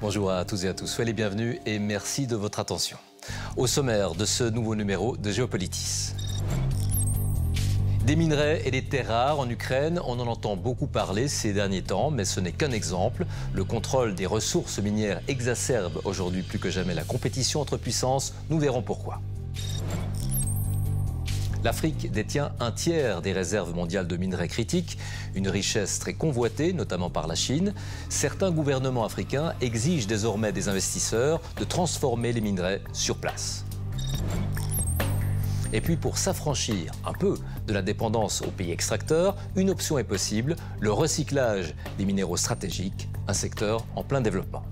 Bonjour à tous et à tous, soyez les bienvenus et merci de votre attention. Au sommaire de ce nouveau numéro de Géopolitis. Des minerais et des terres rares en Ukraine, on en entend beaucoup parler ces derniers temps, mais ce n'est qu'un exemple. Le contrôle des ressources minières exacerbe aujourd'hui plus que jamais la compétition entre puissances. Nous verrons pourquoi. L'Afrique détient un tiers des réserves mondiales de minerais critiques, une richesse très convoitée, notamment par la Chine. Certains gouvernements africains exigent désormais des investisseurs de transformer les minerais sur place. Et puis pour s'affranchir un peu de la dépendance aux pays extracteurs, une option est possible, le recyclage des minéraux stratégiques, un secteur en plein développement.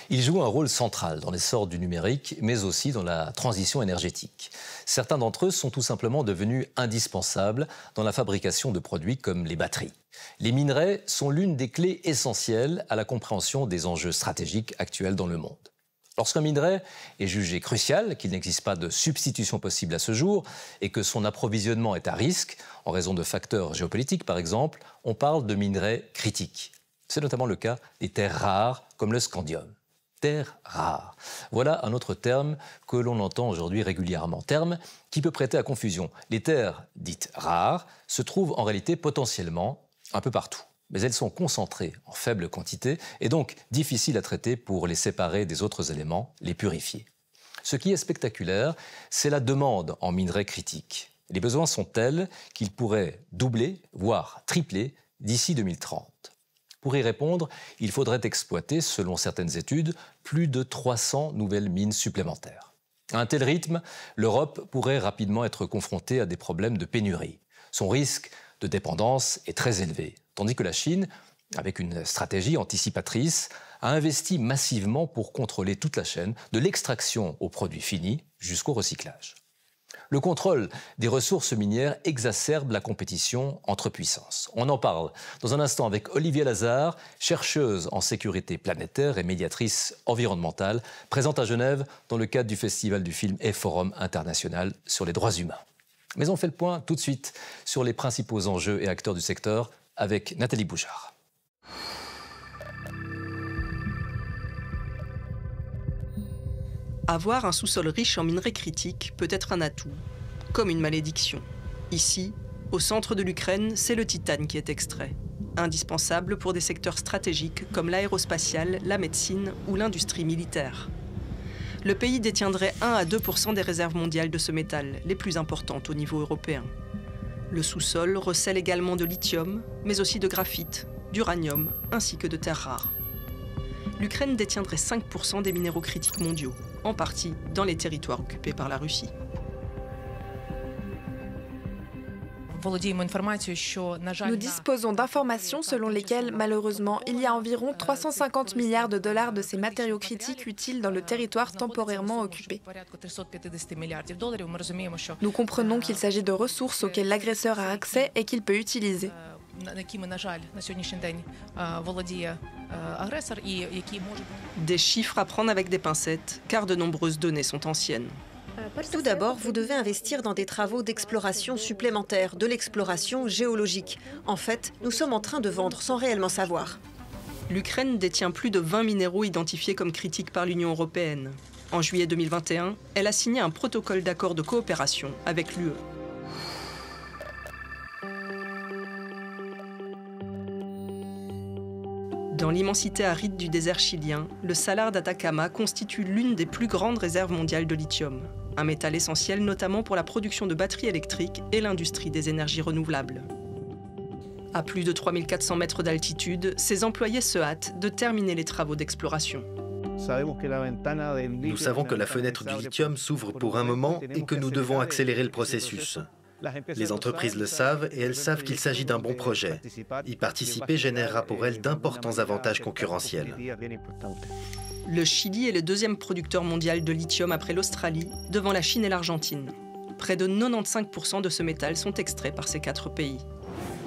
Il joue un rôle central dans l'essor du numérique, mais aussi dans la transition énergétique. Certains d'entre eux sont tout simplement devenus indispensables dans la fabrication de produits comme les batteries. Les minerais sont l'une des clés essentielles à la compréhension des enjeux stratégiques actuels dans le monde. Lorsqu'un minerai est jugé crucial, qu'il n'existe pas de substitution possible à ce jour et que son approvisionnement est à risque, en raison de facteurs géopolitiques par exemple, on parle de minerais critiques. C'est notamment le cas des terres rares comme le scandium. Terres rares. Voilà un autre terme que l'on entend aujourd'hui régulièrement. Terme qui peut prêter à confusion. Les terres dites rares se trouvent en réalité potentiellement un peu partout. Mais elles sont concentrées en faible quantité et donc difficiles à traiter pour les séparer des autres éléments, les purifier. Ce qui est spectaculaire, c'est la demande en minerais critiques. Les besoins sont tels qu'ils pourraient doubler, voire tripler d'ici 2030. Pour y répondre, il faudrait exploiter, selon certaines études, plus de 300 nouvelles mines supplémentaires. À un tel rythme, l'Europe pourrait rapidement être confrontée à des problèmes de pénurie. Son risque de dépendance est très élevé, tandis que la Chine, avec une stratégie anticipatrice, a investi massivement pour contrôler toute la chaîne, de l'extraction au produit fini jusqu'au recyclage. Le contrôle des ressources minières exacerbe la compétition entre puissances. On en parle dans un instant avec Olivier Lazare, chercheuse en sécurité planétaire et médiatrice environnementale, présente à Genève dans le cadre du Festival du film et Forum international sur les droits humains. Mais on fait le point tout de suite sur les principaux enjeux et acteurs du secteur avec Nathalie Bouchard. Avoir un sous-sol riche en minerais critiques peut être un atout, comme une malédiction. Ici, au centre de l'Ukraine, c'est le titane qui est extrait, indispensable pour des secteurs stratégiques comme l'aérospatiale, la médecine ou l'industrie militaire. Le pays détiendrait 1 à 2% des réserves mondiales de ce métal, les plus importantes au niveau européen. Le sous-sol recèle également de lithium, mais aussi de graphite, d'uranium ainsi que de terres rares. L'Ukraine détiendrait 5% des minéraux critiques mondiaux, en partie dans les territoires occupés par la Russie. Nous disposons d'informations selon lesquelles, malheureusement, il y a environ 350 milliards de dollars de ces matériaux critiques utiles dans le territoire temporairement occupé. Nous comprenons qu'il s'agit de ressources auxquelles l'agresseur a accès et qu'il peut utiliser. Des chiffres à prendre avec des pincettes, car de nombreuses données sont anciennes. Tout d'abord, vous devez investir dans des travaux d'exploration supplémentaires, de l'exploration géologique. En fait, nous sommes en train de vendre sans réellement savoir. L'Ukraine détient plus de 20 minéraux identifiés comme critiques par l'Union européenne. En juillet 2021, elle a signé un protocole d'accord de coopération avec l'UE. Dans l'immensité aride du désert chilien, le salar d'Atacama constitue l'une des plus grandes réserves mondiales de lithium, un métal essentiel notamment pour la production de batteries électriques et l'industrie des énergies renouvelables. À plus de 3400 mètres d'altitude, ses employés se hâtent de terminer les travaux d'exploration. Nous savons que la fenêtre du lithium s'ouvre pour un moment et que nous devons accélérer le processus. Les entreprises le savent et elles savent qu'il s'agit d'un bon projet. Y participer générera pour elles d'importants avantages concurrentiels. Le Chili est le deuxième producteur mondial de lithium après l'Australie, devant la Chine et l'Argentine. Près de 95% de ce métal sont extraits par ces 4 pays.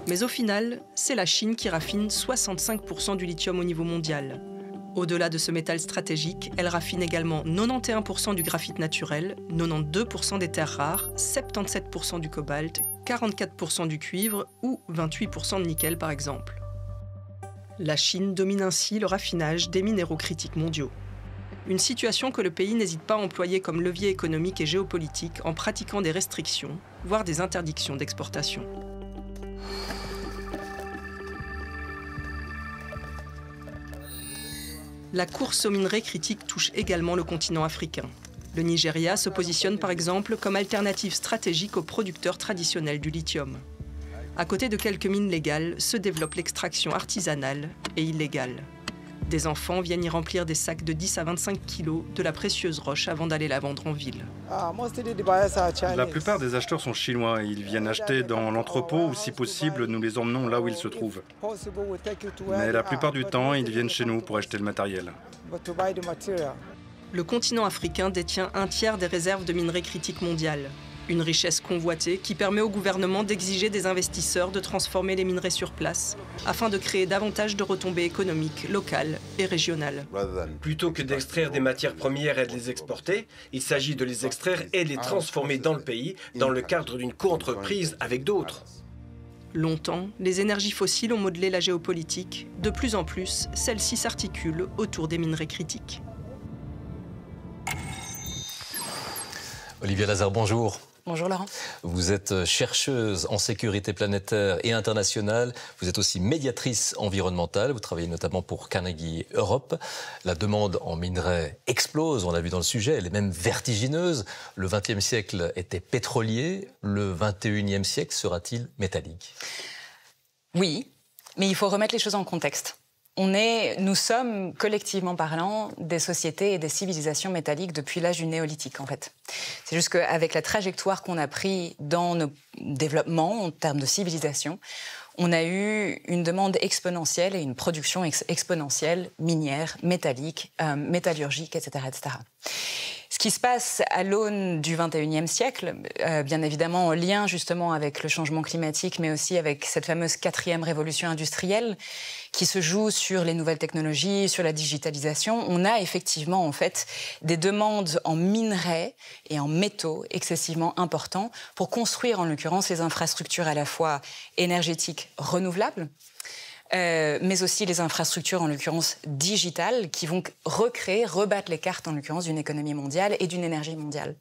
Mais au final, c'est la Chine qui raffine 65% du lithium au niveau mondial. Au-delà de ce métal stratégique, elle raffine également 91% du graphite naturel, 92% des terres rares, 77% du cobalt, 44% du cuivre ou 28% de nickel par exemple. La Chine domine ainsi le raffinage des minéraux critiques mondiaux. Une situation que le pays n'hésite pas à employer comme levier économique et géopolitique en pratiquant des restrictions, voire des interdictions d'exportation. La course aux minerais critiques touche également le continent africain. Le Nigeria se positionne par exemple comme alternative stratégique aux producteurs traditionnels du lithium. À côté de quelques mines légales, se développe l'extraction artisanale et illégale. Des enfants viennent y remplir des sacs de 10 à 25 kilos de la précieuse roche avant d'aller la vendre en ville. La plupart des acheteurs sont chinois. Ils viennent acheter dans l'entrepôt ou, si possible, nous les emmenons là où ils se trouvent. Mais la plupart du temps, ils viennent chez nous pour acheter le matériel. Le continent africain détient un tiers des réserves de minerais critiques mondiales. Une richesse convoitée qui permet au gouvernement d'exiger des investisseurs de transformer les minerais sur place afin de créer davantage de retombées économiques locales et régionales. Plutôt que d'extraire des matières premières et de les exporter, il s'agit de les extraire et de les transformer dans le pays dans le cadre d'une co-entreprise avec d'autres. Longtemps, les énergies fossiles ont modelé la géopolitique. De plus en plus, celles-ci s'articulent autour des minerais critiques. Olivia Lazare, bonjour. Bonjour Laurent. Vous êtes chercheuse en sécurité planétaire et internationale. Vous êtes aussi médiatrice environnementale. Vous travaillez notamment pour Carnegie Europe. La demande en minerais explose, on l'a vu dans le sujet. Elle est même vertigineuse. Le XXe siècle était pétrolier. Le XXIe siècle sera-t-il métallique? Oui, mais il faut remettre les choses en contexte. Nous sommes, collectivement parlant, des sociétés et des civilisations métalliques depuis l'âge du néolithique, en fait. C'est juste qu'avec la trajectoire qu'on a prise dans nos développements en termes de civilisation, on a eu une demande exponentielle et une production exponentielle minière, métallique, métallurgique, etc., etc. Ce qui se passe à l'aune du XXIe siècle, bien évidemment en lien justement avec le changement climatique, mais aussi avec cette fameuse 4e révolution industrielle qui se joue sur les nouvelles technologies, sur la digitalisation, on a effectivement en fait des demandes en minerais et en métaux excessivement importants pour construire en l'occurrence les infrastructures à la fois énergétiques renouvelables, mais aussi les infrastructures, en l'occurrence digitales, qui vont rebattre les cartes, en l'occurrence, d'une économie mondiale et d'une énergie mondiale.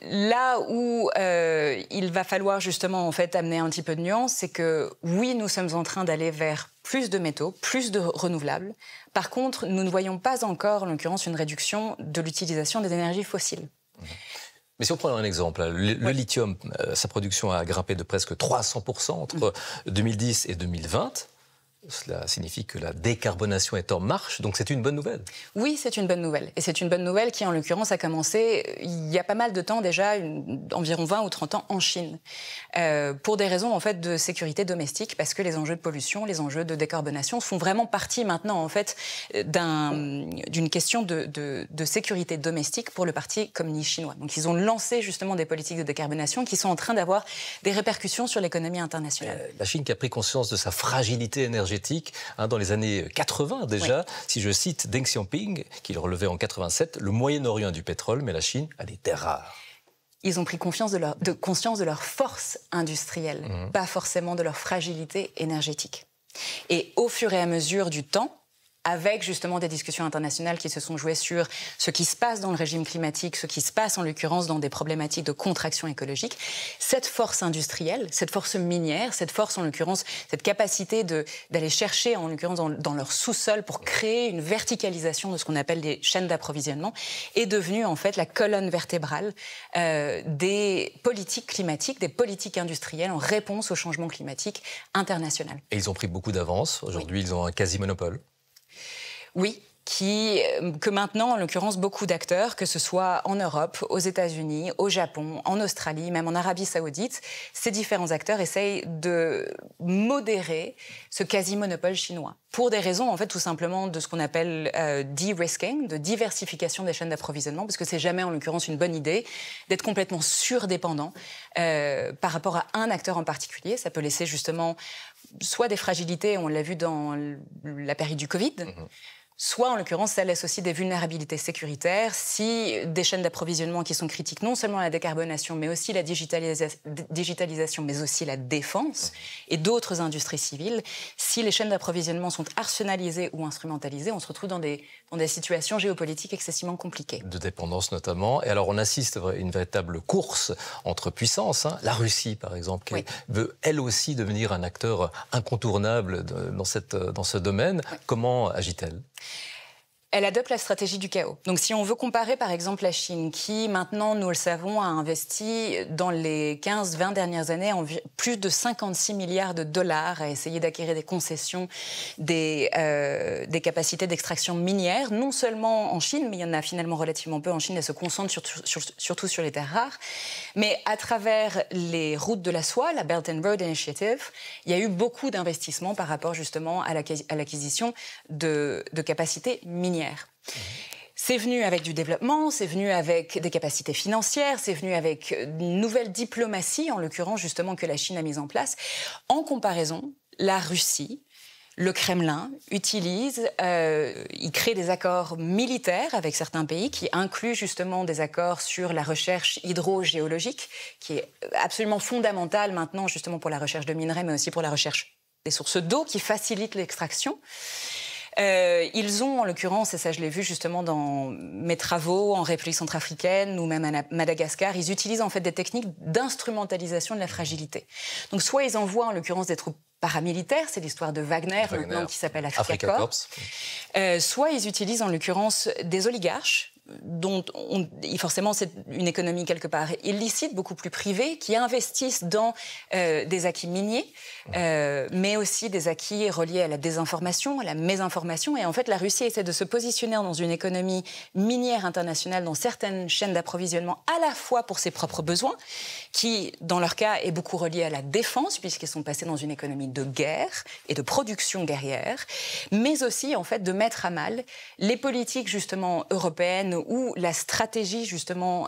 Là où il va falloir justement en fait amener un petit peu de nuance, c'est que oui, nous sommes en train d'aller vers plus de métaux, plus de renouvelables. Par contre, nous ne voyons pas encore, en l'occurrence, une réduction de l'utilisation des énergies fossiles. Mais si on prend un exemple, le lithium, sa production a grimpé de presque 300% entre 2010 et 2020. Cela signifie que la décarbonation est en marche, donc c'est une bonne nouvelle. Oui, c'est une bonne nouvelle. Et c'est une bonne nouvelle qui, en l'occurrence, a commencé il y a pas mal de temps déjà, environ 20 ou 30 ans, en Chine. Pour des raisons, en fait, de sécurité domestique, parce que les enjeux de pollution, les enjeux de décarbonation font vraiment partie maintenant, en fait, d'une question de sécurité domestique pour le Parti communiste chinois. Donc, ils ont lancé justement des politiques de décarbonation qui sont en train d'avoir des répercussions sur l'économie internationale. La Chine qui a pris conscience de sa fragilité énergétique, dans les années 80 déjà, oui. Si je cite Deng Xiaoping, qui le relevait en 87, le Moyen-Orient a du pétrole, mais la Chine a des terres rares. Ils ont pris conscience de leur force industrielle, pas forcément de leur fragilité énergétique. Et au fur et à mesure du temps, avec justement des discussions internationales qui se sont jouées sur ce qui se passe dans le régime climatique, ce qui se passe en l'occurrence dans des problématiques de contraction écologique, cette force industrielle, cette force minière, cette force en l'occurrence, cette capacité d'aller chercher en l'occurrence dans leur sous-sol pour créer une verticalisation de ce qu'on appelle des chaînes d'approvisionnement est devenue en fait la colonne vertébrale des politiques climatiques, des politiques industrielles en réponse au changement climatique international. Et ils ont pris beaucoup d'avance. Aujourd'hui, oui. Ils ont un quasi-monopole. Oui, que maintenant, en l'occurrence, beaucoup d'acteurs, que ce soit en Europe, aux États-Unis, au Japon, en Australie, même en Arabie Saoudite, ces différents acteurs essayent de modérer ce quasi-monopole chinois. Pour des raisons, en fait, tout simplement de ce qu'on appelle de-risking, de diversification des chaînes d'approvisionnement, parce que c'est jamais, en l'occurrence, une bonne idée d'être complètement surdépendant par rapport à un acteur en particulier. Ça peut laisser justement soit des fragilités, on l'a vu dans la période du Covid, soit, en l'occurrence, ça laisse aussi des vulnérabilités sécuritaires si des chaînes d'approvisionnement qui sont critiques, non seulement la décarbonation, mais aussi la digitalisation, mais aussi la défense et d'autres industries civiles, si les chaînes d'approvisionnement sont arsenalisées ou instrumentalisées, on se retrouve dans des situations géopolitiques excessivement compliquées. De dépendance notamment. Et alors, on assiste à une véritable course entre puissances. La Russie, par exemple, qui veut, elle aussi, devenir un acteur incontournable dans ce domaine. Oui. Comment agit-elle ? Elle adopte la stratégie du chaos. Donc si on veut comparer par exemple la Chine, qui maintenant, nous le savons, a investi dans les 15-20 dernières années plus de 56 milliards de dollars à essayer d'acquérir des concessions, des capacités d'extraction minière, non seulement en Chine, mais il y en a finalement relativement peu en Chine, elle se concentre surtout sur les terres rares, mais à travers les routes de la soie, la Belt and Road Initiative, il y a eu beaucoup d'investissements par rapport justement à l'acquisition de capacités minières. C'est venu avec du développement, c'est venu avec des capacités financières, c'est venu avec une nouvelle diplomatie, en l'occurrence justement que la Chine a mise en place. En comparaison, la Russie, le Kremlin il crée des accords militaires avec certains pays qui incluent justement des accords sur la recherche hydrogéologique, qui est absolument fondamentale maintenant justement pour la recherche de minerais, mais aussi pour la recherche des sources d'eau qui facilitent l'extraction. Ils ont, en l'occurrence, et ça je l'ai vu justement dans mes travaux en République centrafricaine ou même à Madagascar, ils utilisent en fait des techniques d'instrumentalisation de la fragilité. Donc soit ils envoient en l'occurrence des troupes paramilitaires, c'est l'histoire de Wagner maintenant qui s'appelle Afrika Korps. Soit ils utilisent en l'occurrence des oligarches, dont forcément c'est une économie quelque part illicite, beaucoup plus privée, qui investissent dans des acquis miniers, mais aussi des acquis reliés à la désinformation, à la mésinformation. Et en fait, la Russie essaie de se positionner dans une économie minière internationale, dans certaines chaînes d'approvisionnement, à la fois pour ses propres besoins, qui, dans leur cas, est beaucoup relié à la défense, puisqu'ils sont passés dans une économie de guerre et de production guerrière, mais aussi, en fait, de mettre à mal les politiques, justement, européennes ou la stratégie, justement,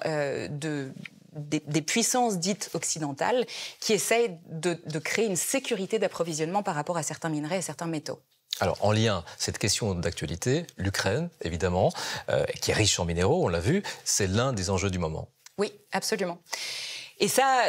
des puissances dites occidentales qui essayent de créer une sécurité d'approvisionnement par rapport à certains minerais et certains métaux. Alors, en lien, cette question d'actualité, l'Ukraine, évidemment, qui est riche en minéraux, on l'a vu, c'est l'un des enjeux du moment. Oui, absolument. Et ça,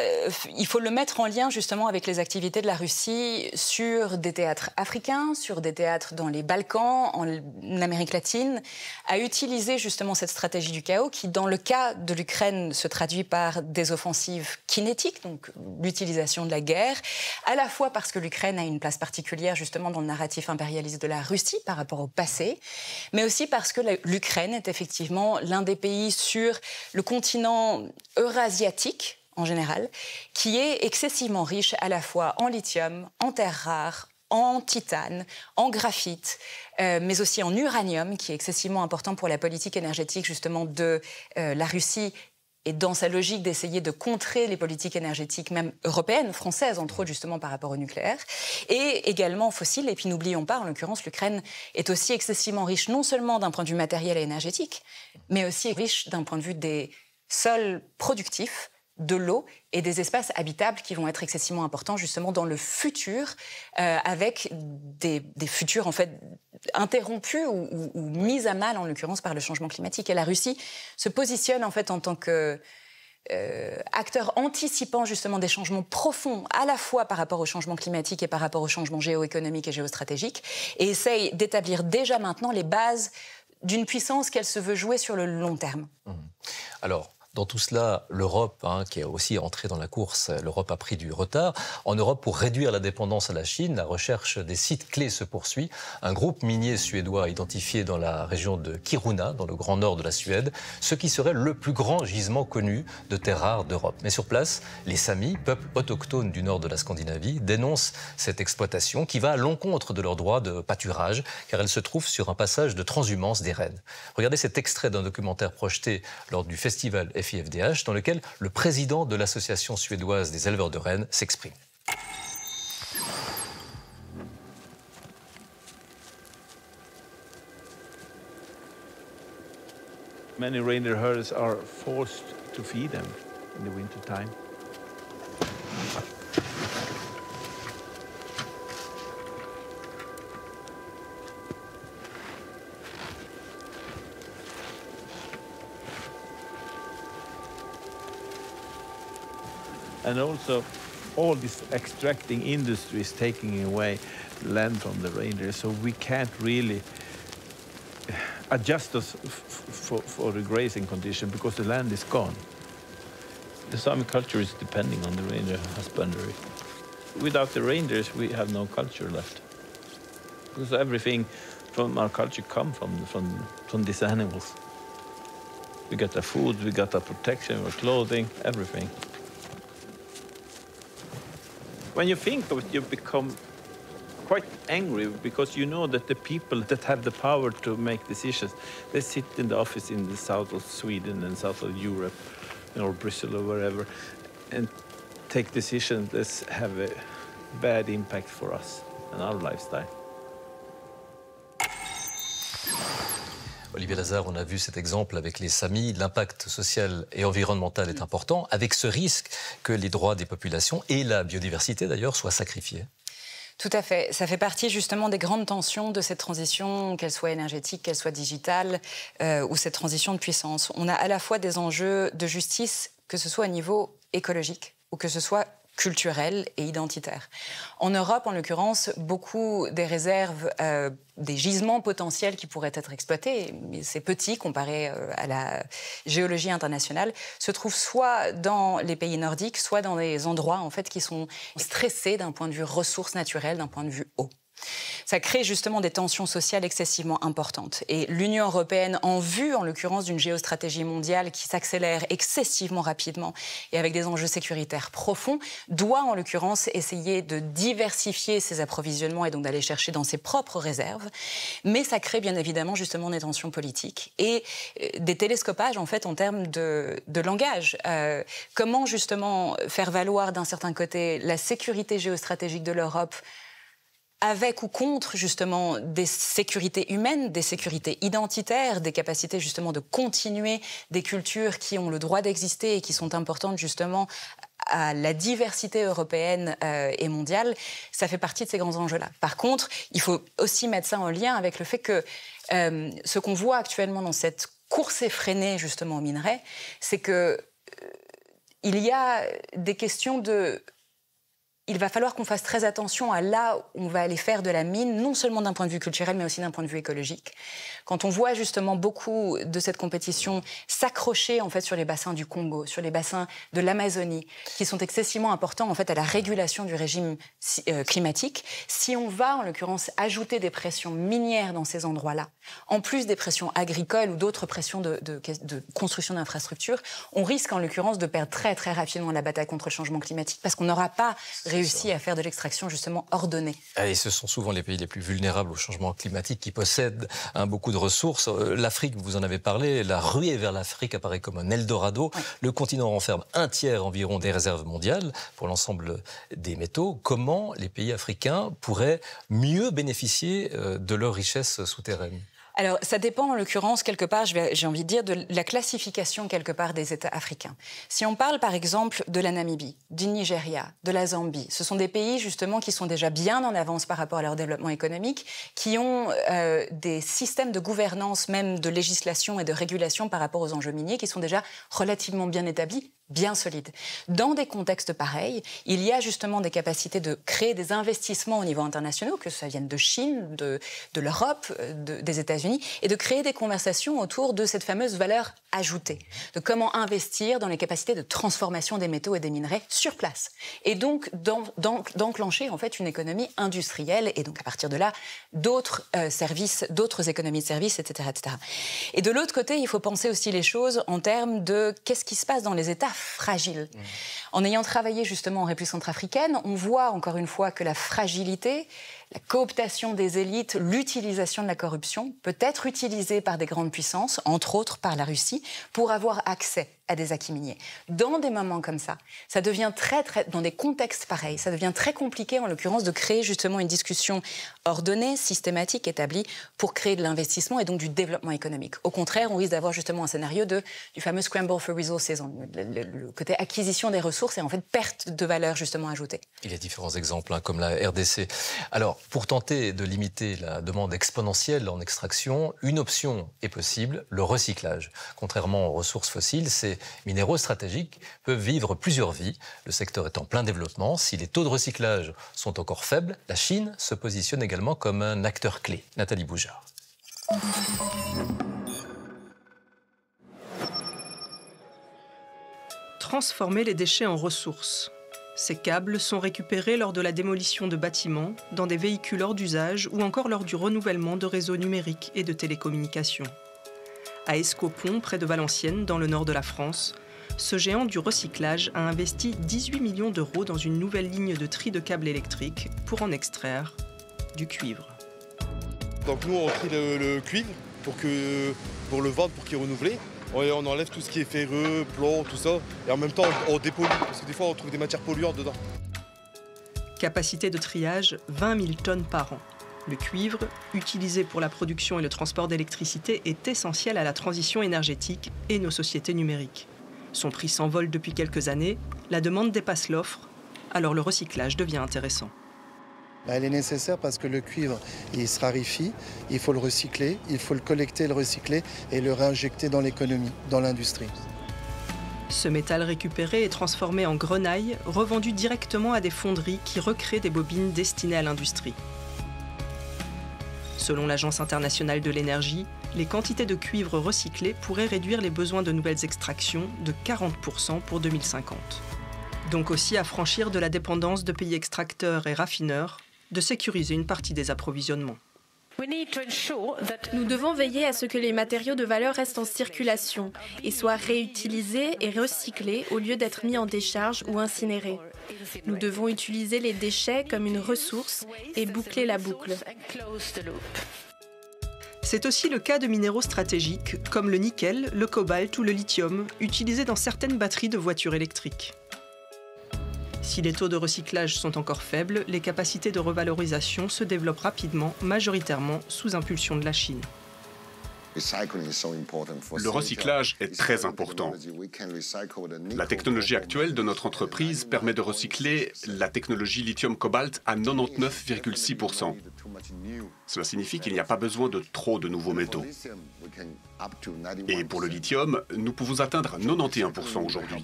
il faut le mettre en lien justement avec les activités de la Russie sur des théâtres africains, sur des théâtres dans les Balkans, en Amérique latine, à utiliser justement cette stratégie du chaos qui, dans le cas de l'Ukraine, se traduit par des offensives kinétiques, donc l'utilisation de la guerre, à la fois parce que l'Ukraine a une place particulière justement dans le narratif impérialiste de la Russie par rapport au passé, mais aussi parce que l'Ukraine est effectivement l'un des pays sur le continent eurasiatique, en général, qui est excessivement riche à la fois en lithium, en terres rares, en titane, en graphite, mais aussi en uranium, qui est excessivement important pour la politique énergétique justement de la Russie et dans sa logique d'essayer de contrer les politiques énergétiques, même européennes, françaises, entre autres, justement par rapport au nucléaire, et également fossiles. Et puis n'oublions pas, en l'occurrence, l'Ukraine est aussi excessivement riche, non seulement d'un point de vue matériel et énergétique, mais aussi riche d'un point de vue des sols productifs, de l'eau et des espaces habitables qui vont être excessivement importants justement dans le futur, avec des futurs en fait interrompus ou mis à mal en l'occurrence par le changement climatique. Et la Russie se positionne en fait en tant que acteur anticipant justement des changements profonds à la fois par rapport au changement climatique et par rapport au changement géoéconomique et géostratégique, et essaye d'établir déjà maintenant les bases d'une puissance qu'elle se veut jouer sur le long terme. Alors, dans tout cela, l'Europe, qui est aussi entrée dans la course, l'Europe a pris du retard. En Europe, pour réduire la dépendance à la Chine, la recherche des sites clés se poursuit. Un groupe minier suédois a identifié dans la région de Kiruna, dans le grand nord de la Suède, ce qui serait le plus grand gisement connu de terres rares d'Europe. Mais sur place, les Samis, peuple autochtone du nord de la Scandinavie, dénoncent cette exploitation qui va à l'encontre de leurs droits de pâturage, car elle se trouve sur un passage de transhumance des rennes. Regardez cet extrait d'un documentaire projeté lors du festival FIFDH, dans lequel le président de l'association suédoise des éleveurs de rennes s'exprime. Many reindeer herders are forced to feed them in the winter time. And also, all this extracting industry is taking away land from the reindeer, so we can't really adjust us for the grazing condition because the land is gone. The Sami culture is depending on the reindeer husbandry. Without the reindeers, we have no culture left. Because everything from our culture comes from these animals. We got our food, we got our protection, our clothing, everything. When you think of it, you become quite angry because you know that the people that have the power to make decisions, they sit in the office in the south of Sweden and south of Europe, or Brussels or wherever, and take decisions that have a bad impact for us and our lifestyle. Olivier Lazare, on a vu cet exemple avec les Samis. L'impact social et environnemental est important, avec ce risque que les droits des populations et la biodiversité d'ailleurs soient sacrifiés. Tout à fait. Ça fait partie justement des grandes tensions de cette transition, qu'elle soit énergétique, qu'elle soit digitale, ou cette transition de puissance. On a à la fois des enjeux de justice, que ce soit au niveau écologique ou que ce soit culturel et identitaire. En Europe, en l'occurrence, beaucoup des réserves, des gisements potentiels qui pourraient être exploités, mais c'est petit comparé à la géologie internationale, se trouvent soit dans les pays nordiques, soit dans des endroits en fait, qui sont stressés d'un point de vue ressources naturelles, d'un point de vue eau. Ça crée justement des tensions sociales excessivement importantes. Et l'Union européenne, en vue, en l'occurrence, d'une géostratégie mondiale qui s'accélère excessivement rapidement et avec des enjeux sécuritaires profonds, doit, en l'occurrence, essayer de diversifier ses approvisionnements et donc d'aller chercher dans ses propres réserves. Mais ça crée bien évidemment justement des tensions politiques et des télescopages, en fait, en termes de langage. Comment justement faire valoir, d'un certain côté, la sécurité géostratégique de l'Europe avec ou contre, justement, des sécurités humaines, des sécurités identitaires, des capacités, justement, de continuer des cultures qui ont le droit d'exister et qui sont importantes, justement, à la diversité européenne et mondiale. Ça fait partie de ces grands enjeux-là. Par contre, il faut aussi mettre ça en lien avec le fait que ce qu'on voit actuellement dans cette course effrénée, justement, aux minerais, c'est que il y a des questions de... Il va falloir qu'on fasse très attention à là où on va aller faire de la mine, non seulement d'un point de vue culturel, mais aussi d'un point de vue écologique. Quand on voit justement beaucoup de cette compétition s'accrocher en fait sur les bassins du Congo, sur les bassins de l'Amazonie, qui sont excessivement importants en fait à la régulation du régime climatique, si on va en l'occurrence ajouter des pressions minières dans ces endroits-là, en plus des pressions agricoles ou d'autres pressions de construction d'infrastructures, on risque en l'occurrence de perdre très très rapidement la bataille contre le changement climatique parce qu'on n'aura pas réussi à faire de l'extraction justement ordonnée. Et ce sont souvent les pays les plus vulnérables au changement climatique qui possèdent beaucoup de ressources. L'Afrique, vous en avez parlé, la ruée vers l'Afrique apparaît comme un Eldorado. Oui. Le continent renferme un tiers environ des réserves mondiales pour l'ensemble des métaux. Comment les pays africains pourraient mieux bénéficier de leurs richesses souterraines ? Alors, ça dépend, en l'occurrence, quelque part, j'ai envie de dire, de la classification, quelque part, des États africains. Si on parle, par exemple, de la Namibie, du Nigeria, de la Zambie, ce sont des pays, justement, qui sont déjà bien en avance par rapport à leur développement économique, qui ont des systèmes de gouvernance, même de législation et de régulation par rapport aux enjeux miniers, qui sont déjà relativement bien établis, bien solides. Dans des contextes pareils, il y a justement des capacités de créer des investissements au niveau international, que ça vienne de Chine, de l'Europe, des États-Unis, et de créer des conversations autour de cette fameuse valeur ajoutée, de comment investir dans les capacités de transformation des métaux et des minerais sur place. Et donc d'enclencher en fait une économie industrielle, et donc à partir de là, d'autres services, d'autres économies de services, etc., etc. Et de l'autre côté, il faut penser aussi les choses en termes de qu'est-ce qui se passe dans les États fragiles. En ayant travaillé justement en République centrafricaine, on voit encore une fois que la fragilité, la cooptation des élites, l'utilisation de la corruption peut être utilisée par des grandes puissances, entre autres par la Russie, pour avoir accès à des acquis miniers. Dans des moments comme ça devient dans des contextes pareils, ça devient très compliqué en l'occurrence de créer justement une discussion ordonnée, systématique, établie pour créer de l'investissement et donc du développement économique. Au contraire, on risque d'avoir justement un scénario du fameux scramble for resources, le côté acquisition des ressources et en fait perte de valeur justement ajoutée. Il y a différents exemples comme la RDC. Alors, Pour tenter de limiter la demande exponentielle en extraction, une option est possible, le recyclage. Contrairement aux ressources fossiles, ces minéraux stratégiques peuvent vivre plusieurs vies. Le secteur est en plein développement. Si les taux de recyclage sont encore faibles, la Chine se positionne également comme un acteur clé. Nathalie Boujard. Transformer les déchets en ressources. Ces câbles sont récupérés lors de la démolition de bâtiments, dans des véhicules hors d'usage ou encore lors du renouvellement de réseaux numériques et de télécommunications. À Escaupon, près de Valenciennes, dans le nord de la France, ce géant du recyclage a investi 18 millions d'euros dans une nouvelle ligne de tri de câbles électriques pour en extraire du cuivre. Donc nous, on trie le cuivre pour le vendre, pour qu'il est renouvelé. On enlève tout ce qui est ferreux, plomb, tout ça. Et en même temps, on dépollue, parce que des fois, on trouve des matières polluantes dedans. Capacité de triage, 20 000 tonnes par an. Le cuivre, utilisé pour la production et le transport d'électricité, est essentiel à la transition énergétique et nos sociétés numériques. Son prix s'envole depuis quelques années, la demande dépasse l'offre, alors le recyclage devient intéressant. Elle est nécessaire parce que le cuivre, il se raréfie, il faut le recycler, il faut le collecter, le recycler et le réinjecter dans l'économie, dans l'industrie. Ce métal récupéré est transformé en grenaille, revendu directement à des fonderies qui recréent des bobines destinées à l'industrie. Selon l'Agence internationale de l'énergie, les quantités de cuivre recyclées pourraient réduire les besoins de nouvelles extractions de 40% pour 2050. Donc aussi affranchir de la dépendance de pays extracteurs et raffineurs, de sécuriser une partie des approvisionnements. Nous devons veiller à ce que les matériaux de valeur restent en circulation et soient réutilisés et recyclés au lieu d'être mis en décharge ou incinérés. Nous devons utiliser les déchets comme une ressource et boucler la boucle. C'est aussi le cas de minéraux stratégiques comme le nickel, le cobalt ou le lithium, utilisés dans certaines batteries de voitures électriques. Si les taux de recyclage sont encore faibles, les capacités de revalorisation se développent rapidement, majoritairement sous impulsion de la Chine. Le recyclage est très important. La technologie actuelle de notre entreprise permet de recycler la technologie lithium-cobalt à 99,6%. Cela signifie qu'il n'y a pas besoin de trop de nouveaux métaux. Et pour le lithium, nous pouvons atteindre 91% aujourd'hui.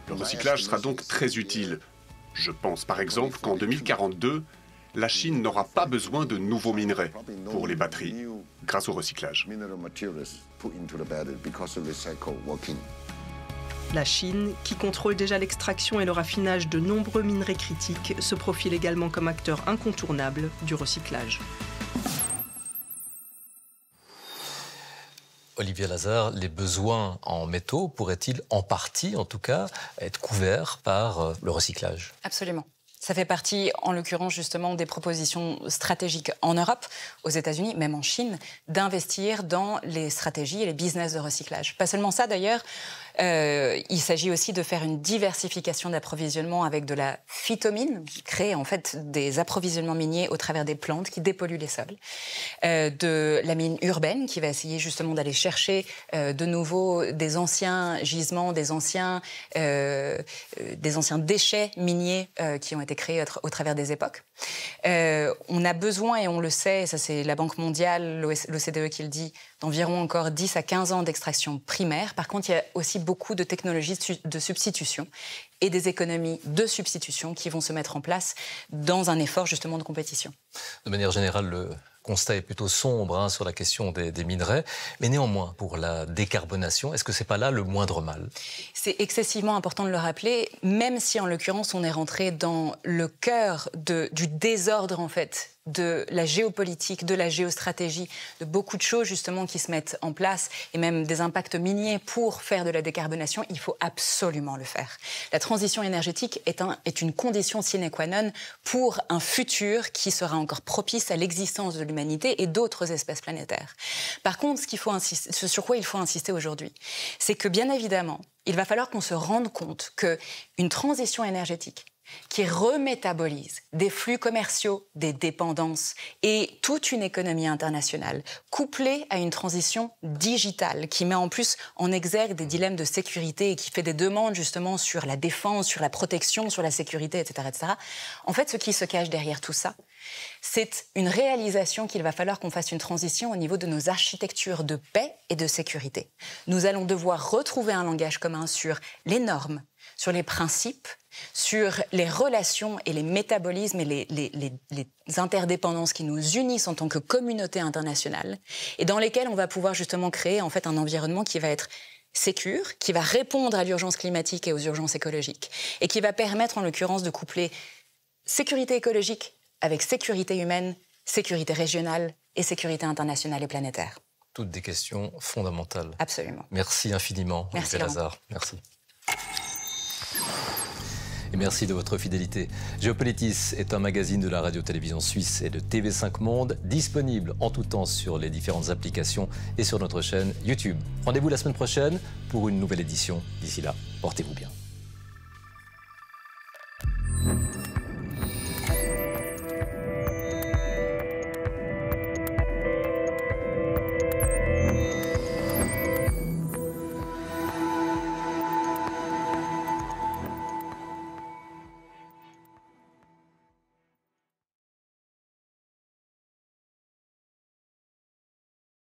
Le recyclage sera donc très utile. Je pense par exemple qu'en 2042, la Chine n'aura pas besoin de nouveaux minerais pour les batteries grâce au recyclage. La Chine, qui contrôle déjà l'extraction et le raffinage de nombreux minerais critiques, se profile également comme acteur incontournable du recyclage. Olivier Lazare, les besoins en métaux pourraient-ils en partie, en tout cas, être couverts par le recyclage? Absolument. Ça fait partie, en l'occurrence, justement, des propositions stratégiques en Europe, aux États-Unis, même en Chine, d'investir dans les stratégies et les business de recyclage. Pas seulement ça, d'ailleurs. Il s'agit aussi de faire une diversification d'approvisionnement avec de la phytomine, qui crée en fait des approvisionnements miniers au travers des plantes qui dépolluent les sols. De la mine urbaine, qui va essayer justement d'aller chercher de nouveau des anciens gisements, des anciens déchets miniers qui ont été créés au travers des époques. On a besoin, et on le sait, ça c'est la Banque mondiale, l'OCDE qui le dit, d'environ encore 10 à 15 ans d'extraction primaire. Par contre, il y a aussi beaucoup de technologies de substitution et des économies de substitution qui vont se mettre en place dans un effort justement de compétition. De manière générale, le constat est plutôt sombre sur la question des minerais. Mais néanmoins, pour la décarbonation, est-ce que ce n'est pas là le moindre mal? C'est excessivement important de le rappeler, même si en l'occurrence on est rentré dans le cœur du désordre en fait, de la géopolitique, de la géostratégie, de beaucoup de choses justement qui se mettent en place et même des impacts miniers pour faire de la décarbonation, il faut absolument le faire. La transition énergétique est une condition sine qua non pour un futur qui sera encore propice à l'existence de l'humanité et d'autres espèces planétaires. Par contre, ce sur quoi il faut insister aujourd'hui, c'est que bien évidemment, il va falloir qu'on se rende compte qu'une transition énergétique qui remétabolise des flux commerciaux, des dépendances et toute une économie internationale, couplée à une transition digitale qui met en plus en exergue des dilemmes de sécurité et qui fait des demandes justement sur la défense, sur la protection, sur la sécurité, etc., etc. En fait, ce qui se cache derrière tout ça, C'est une réalisation qu'il va falloir qu'on fasse une transition au niveau de nos architectures de paix et de sécurité. Nous allons devoir retrouver un langage commun sur les normes, sur les principes, sur les relations et les métabolismes et les interdépendances qui nous unissent en tant que communauté internationale et dans lesquelles on va pouvoir justement créer en fait un environnement qui va être sécure, qui va répondre à l'urgence climatique et aux urgences écologiques et qui va permettre en l'occurrence de coupler sécurité écologique avec sécurité humaine, sécurité régionale et sécurité internationale et planétaire. Toutes des questions fondamentales. Absolument. Merci infiniment, Merci Olivier Lazare. Merci. Et merci de votre fidélité. Géopolitis est un magazine de la radio-télévision suisse et de TV5 Monde, disponible en tout temps sur les différentes applications et sur notre chaîne YouTube. Rendez-vous la semaine prochaine pour une nouvelle édition. D'ici là, portez-vous bien.